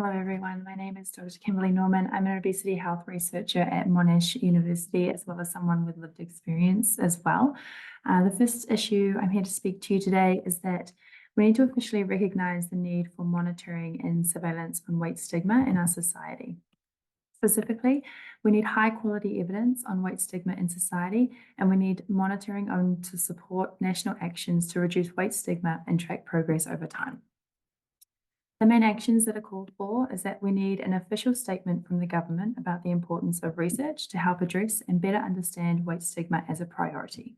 Hello, everyone. My name is Dr. Kimberly Norman. I'm an obesity health researcher at Monash University, as well as someone with lived experience as well. The first issue I'm here to speak to you today is that we need to officially recognise the need for monitoring and surveillance on weight stigma in our society. Specifically, we need high quality evidence on weight stigma in society, and we need monitoring to support national actions to reduce weight stigma and track progress over time. The main actions that are called for is that we need an official statement from the government about the importance of research to help address and better understand weight stigma as a priority.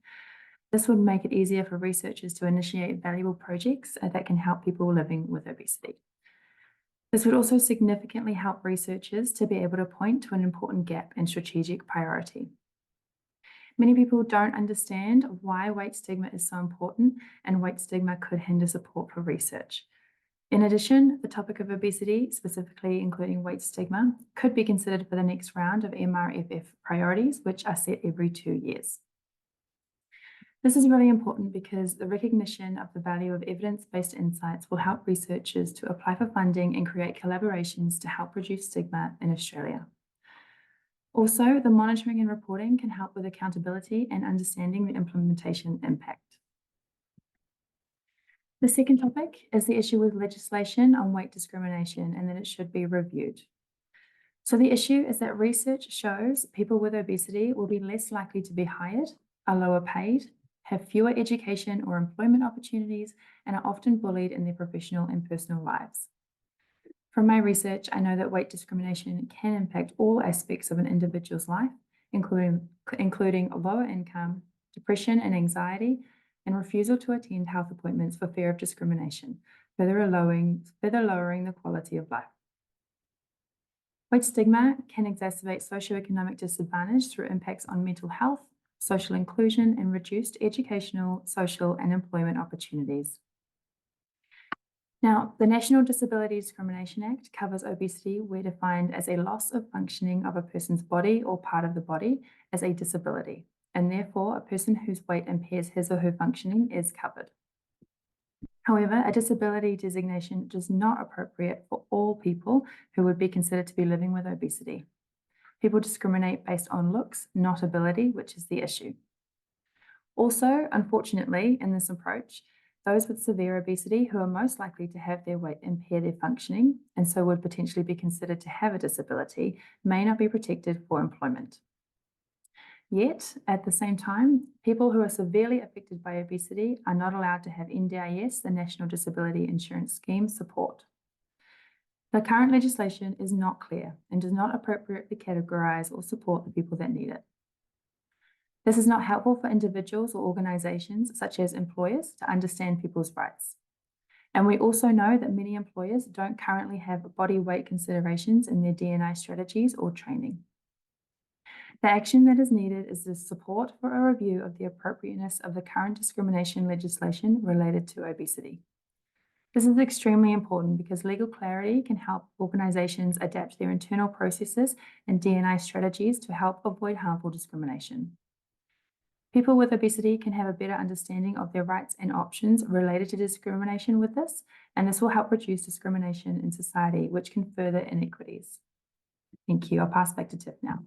This would make it easier for researchers to initiate valuable projects that can help people living with obesity. This would also significantly help researchers to be able to point to an important gap in strategic priority. Many people don't understand why weight stigma is so important, and weight stigma could hinder support for research. In addition, the topic of obesity, specifically including weight stigma, could be considered for the next round of MRFF priorities, which are set every 2 years. This is really important because the recognition of the value of evidence-based insights will help researchers to apply for funding and create collaborations to help reduce stigma in Australia. Also, the monitoring and reporting can help with accountability and understanding the implementation impact. The second topic is the issue with legislation on weight discrimination and that it should be reviewed. So the issue is that research shows people with obesity will be less likely to be hired, are lower paid, have fewer education or employment opportunities, and are often bullied in their professional and personal lives. From my research, I know that weight discrimination can impact all aspects of an individual's life, including lower income, depression and anxiety, and refusal to attend health appointments for fear of discrimination, further lowering the quality of life. Weight stigma can exacerbate socioeconomic disadvantage through impacts on mental health, social inclusion, and reduced educational, social, and employment opportunities. Now, the National Disability Discrimination Act covers obesity where defined as a loss of functioning of a person's body or part of the body as a disability, and therefore a person whose weight impairs his or her functioning is covered. However, a disability designation is not appropriate for all people who would be considered to be living with obesity. People discriminate based on looks, not ability, which is the issue. Also, unfortunately, in this approach, those with severe obesity who are most likely to have their weight impair their functioning and so would potentially be considered to have a disability may not be protected for employment. Yet, at the same time, people who are severely affected by obesity are not allowed to have NDIS, the National Disability Insurance Scheme, support. The current legislation is not clear and does not appropriately categorise or support the people that need it. This is not helpful for individuals or organisations such as employers to understand people's rights. And we also know that many employers don't currently have body weight considerations in their D&I strategies or training. The action that is needed is the support for a review of the appropriateness of the current discrimination legislation related to obesity. This is extremely important because legal clarity can help organisations adapt their internal processes and D&I strategies to help avoid harmful discrimination. People with obesity can have a better understanding of their rights and options related to discrimination with this, and this will help reduce discrimination in society, which can further inequities. Thank you. I'll pass back to Tiff now.